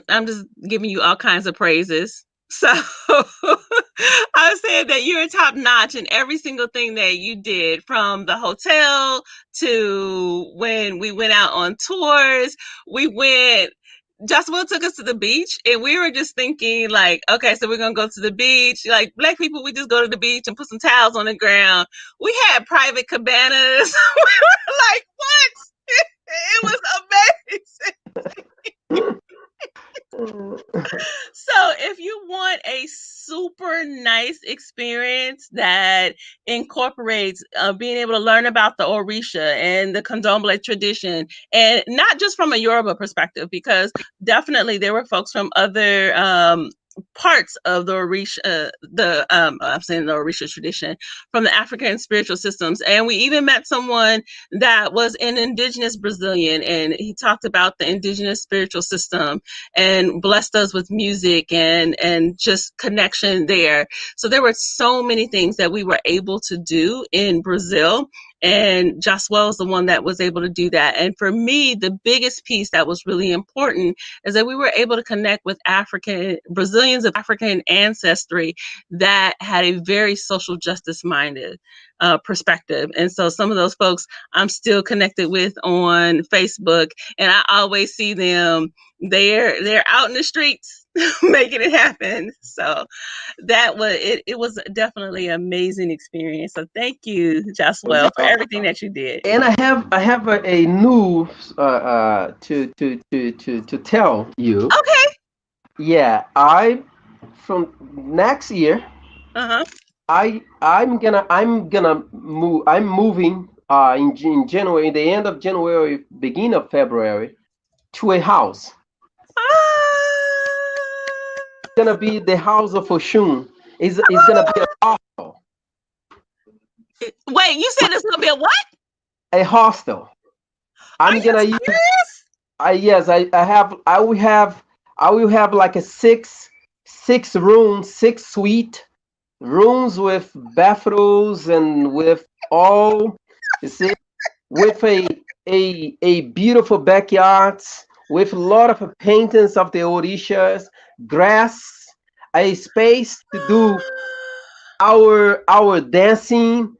giving you all kinds of praises. So I was saying that you're top notch in every single thing that you did, from the hotel to when we went out on tours. We went, Joshua took us to the beach, and we were just thinking, like, okay, so we're gonna go to the beach. Like, black people, we just go to the beach and put some towels on the ground. We had private cabanas. We were like, what? It was amazing. So if you want a super nice experience that incorporates being able to learn about the Orixa and the Candomblé tradition, and not just from a Yoruba perspective, because definitely there were folks from other parts of the Orisha, I'm saying the Orisha tradition, from the African spiritual systems. And we even met someone that was an indigenous Brazilian, and he talked about the indigenous spiritual system and blessed us with music and just connection there. So there were so many things that we were able to do in Brazil. And Josuel is the one that was able to do that. And for me, the biggest piece that was really important is that we were able to connect with Brazilians of African ancestry that had a very social justice minded perspective. And so some of those folks I'm still connected with on Facebook, and I always see them. They're out in the streets making it happen. So that was it. It was definitely an amazing experience. So thank you, Josuel, for everything that you did. And I have a news to tell you. Okay. Yeah, from next year. Uh-huh. I'm gonna move. I'm moving in January, the end of January, beginning of February, to a house. It's gonna be the house of Oshun. It's gonna be a hostel. Wait, you said it's gonna be a what? A hostel. Are I'm you gonna use. serious? Yes, I will have like a six room, six suite rooms with bathrooms and with all, you see, with a beautiful backyards with a lot of paintings of the Orishas, grass, a space to do our dancing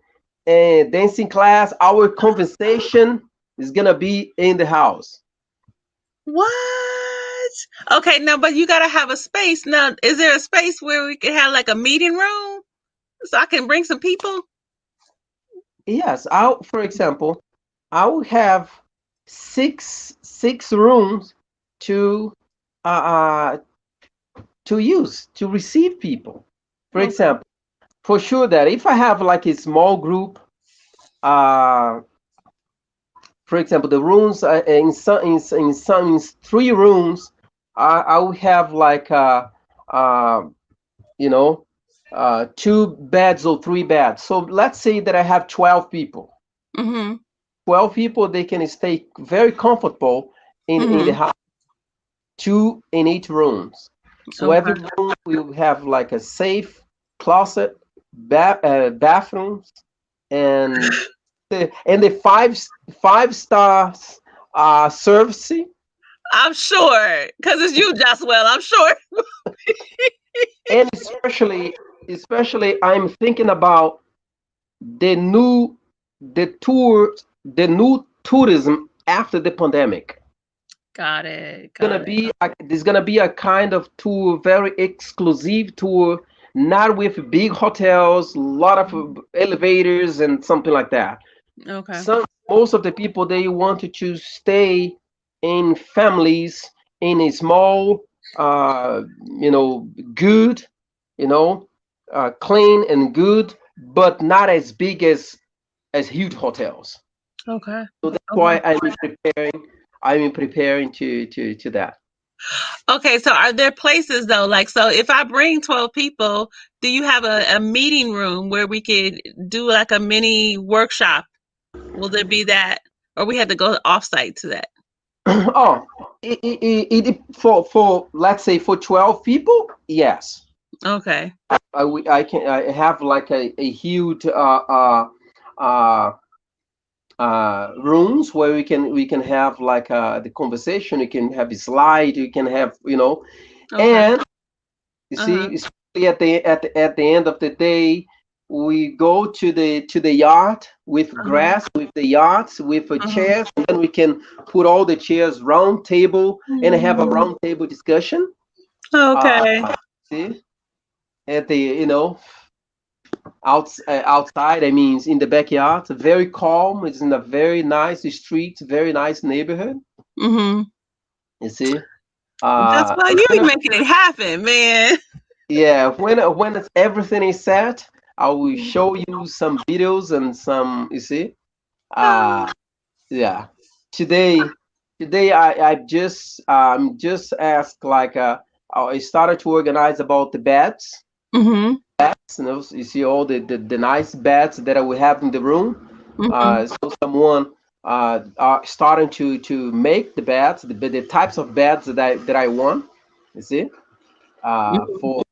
and dancing class. Our conversation is gonna be in the house. What? Okay, now, but you gotta have a space. Now, is there a space where we can have like a meeting room so I can bring some people? Yes, for example, I will have six rooms to uh, to use to receive people. For Okay. example, for sure that if I have like a small group, uh, for example, the rooms in some 3 rooms, I will have like uh, you know 2 beds or 3 beds. So let's say that I have 12 people. Mm-hmm. 12 people, they can stay very comfortable in the Mm-hmm. house, 2 in each rooms. So every Okay. room will have like a safe closet, bathrooms, and the five stars service. I'm sure, because it's you, Josuel. I'm sure. And especially I'm thinking about the new the new tourism after the pandemic. Got it. Gonna Got it. be there's gonna be a kind of tour, very exclusive tour, not with big hotels, a lot of elevators and something like that. Okay. Most of the people, they wanted to stay in families in a small, good, you know, clean and good, but not as big as huge hotels. Okay. So that's Okay. why I'm preparing to that. Okay. So, are there places though? Like, so if I bring 12 people, do you have a meeting room where we could do like a mini workshop? Will there be that, or we had to go offsite to that? Oh, for let's say for 12 people, yes. Okay. I have like a huge uh, rooms where we can have like the conversation. You can have a slide. You can have Okay. and you Uh huh. see, at the end of the day, we go to the yacht with Uh-huh. grass, with the yachts, with a Uh-huh. chairs, and then we can put all the chairs round table and have a Mhm. round table discussion. Uh, Okay. see, at the outside, I mean, in the backyard, very calm. It's in a very nice street, very nice neighborhood. Mm-hmm. You see, That's why and you be then, making it happen, man. yeah, everything is set, I will show you some videos and some. You see, uh, yeah. Today, today I just asked like I started to organize about the beds. Mm-hmm. You see all the nice beds that we have in the room. Mm-hmm. So someone are starting to make the beds, the types of beds that I want. You see,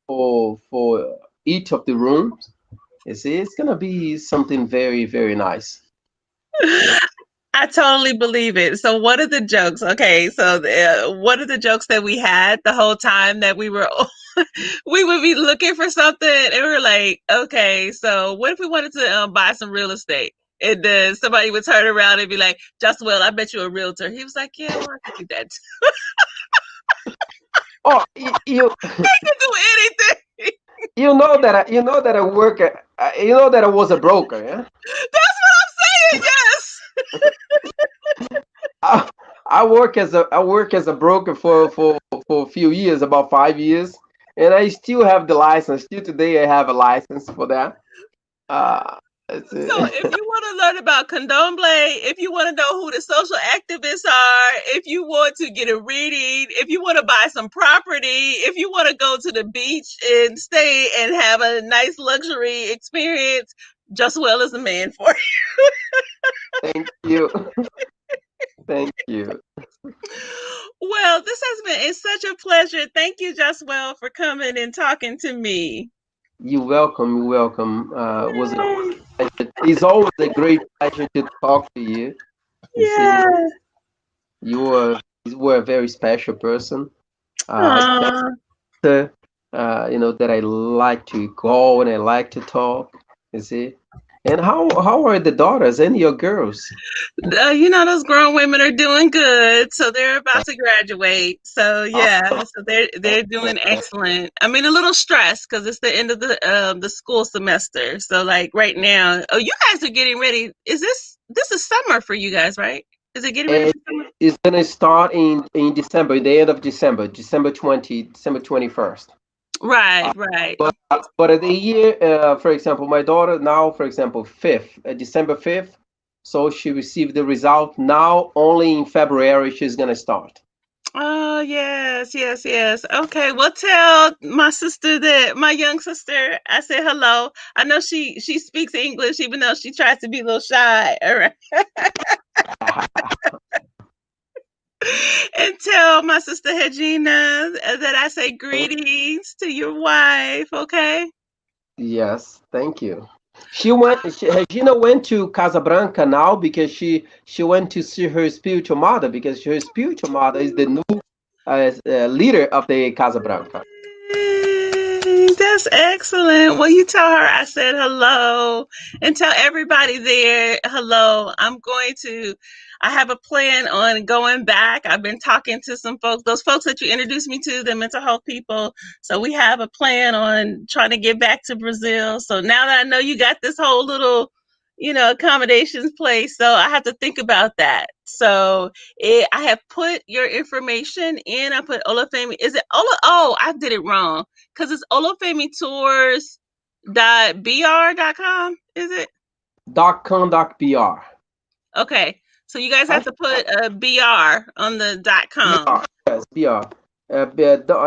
for each of the rooms. You see, it's gonna be something very very nice. I totally believe it. So, what are the jokes? Okay, so what are the jokes that we had the whole time that we were we would be looking for something, and we were like, okay, so what if we wanted to buy some real estate? And then somebody would turn around and be like, Josuel, I bet you're a realtor. He was like, yeah, well, I could do that. Oh, I could do anything. you know that I work you know that I was a broker, yeah. That's what I'm saying. Yes. I, I work as a broker for a few years, about 5 years, and I still have the license. Still today, I have a license for that. Uh, it's, So if you want to learn about Candomblé, if you want to know who the social activists are, if you want to get a reading, if you want to buy some property, if you want to go to the beach and stay and have a nice luxury experience, Josuel is the man for you. thank you, thank you. Well, this has been it's such a pleasure. Thank you, Josuel, for coming and talking to me. You're welcome. You're welcome. Was Yay. a pleasure. It's always a great pleasure to talk to you. You see, Yeah. you were a very special person. Aw. That I like to go and I like to talk. You see, and how are the daughters and your girls? Those grown women are doing good, so they're about to graduate. So yeah, so they're doing excellent. I mean, a little stressed because it's the end of the school semester. So like right now, oh, you guys are getting ready. This is summer for you guys, right? Is it getting ready And for summer? it's gonna start in December, the end of December, December 21st. Right, right. But at the year, for example, my daughter now, for example, December 5th, so she received the result now. Only in February she's gonna start. Oh yes, yes, yes. Okay, well tell my sister that my young sister, I said hello. I know she speaks English even though she tries to be a little shy. All right. And tell my sister Regina that I say greetings to your wife, okay? Yes, thank you. Regina went to Casablanca now because she went to see her spiritual mother because her spiritual mother is the new leader of the Casablanca. That's excellent. Well, you tell her I said hello and tell everybody there hello. I have a plan on going back. I've been talking to some folks, those folks that you introduced me to, the mental health people. So we have a plan on trying to get back to Brazil. So now that I know you got this whole little, accommodations place, so I have to think about that. So I have put your information in. I put Olafemi. Is it Ola? Oh, I did it wrong because it's olafemitours.br.com. Is it? .com.br. Okay. So you guys I have to put a BR on the .com. BR. Yes, BR.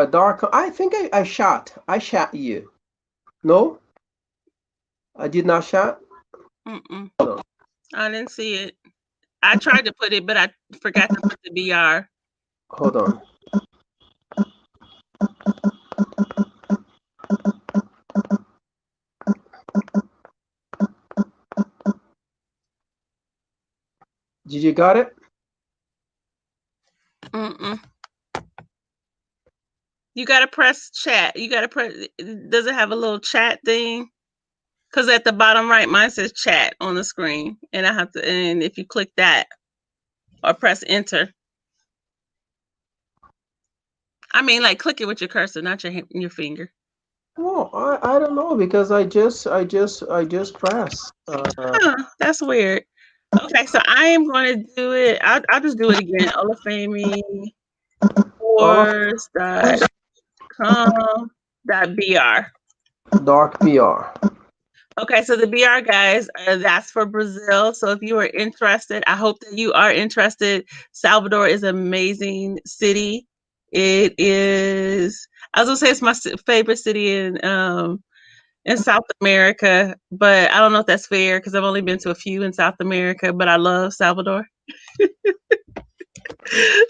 Dark. I think I shot you. No, I did not shot. Mm-mm. Hold on. I didn't see it. I tried to put it, but I forgot to put the BR. Hold on. Did you got it? Mm-mm. You gotta press chat. You gotta press. Does it have a little chat thing? Because at the bottom right, mine says chat on the screen, and I have to. And if you click that or press enter, I mean, like click it with your cursor, not your finger. Oh, I don't know because I just press. Huh, that's weird. Okay, so I am going to do it. I'll just do it again. Olafemi Olaf wars.com.br. Dark PR. Okay, so the BR guys, that's for Brazil. So if you are interested, I hope that you are interested. Salvador is an amazing city. It is, I was gonna say it's my favorite city in South America, but I don't know if that's fair because I've only been to a few in South America, but I love Salvador.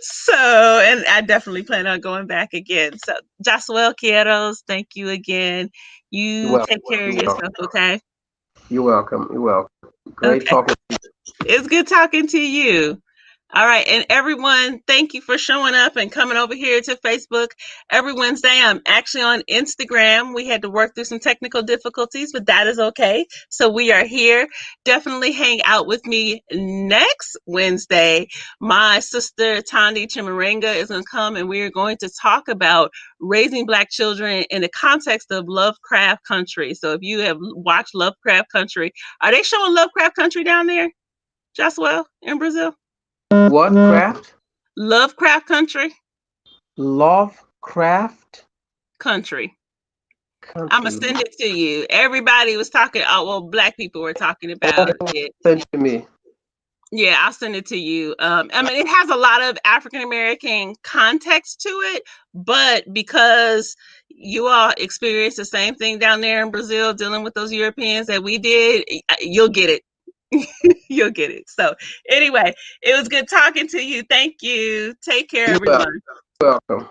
So, and I definitely plan on going back again. So, Josuel Queiroz, thank you again. You're You welcome. take care of You're welcome. yourself, okay? You're welcome. You're welcome. Great Okay. talking. It's good talking to you. All right. And everyone, thank you for showing up and coming over here to Facebook every Wednesday. I'm actually on Instagram. We had to work through some technical difficulties, but that is okay. So we are here. Definitely hang out with me next Wednesday. My sister, Tandi Chimarenga, is going to come and we are going to talk about raising Black children in the context of Lovecraft Country. So if you have watched Lovecraft Country, are they showing Lovecraft Country down there, Josuel, in Brazil? What craft? Lovecraft Country? Lovecraft Country. I'm going to country. send it to you. Everybody was talking, oh, well, Black people were talking about it. Send it to me. Yeah, I'll send it to you. I mean, it has a lot of African American context to it, but because you all experienced the same thing down there in Brazil, dealing with those Europeans that we did, you'll get it. You'll get it. So, anyway, it was good talking to you. Thank you. Take care, You're everyone. welcome.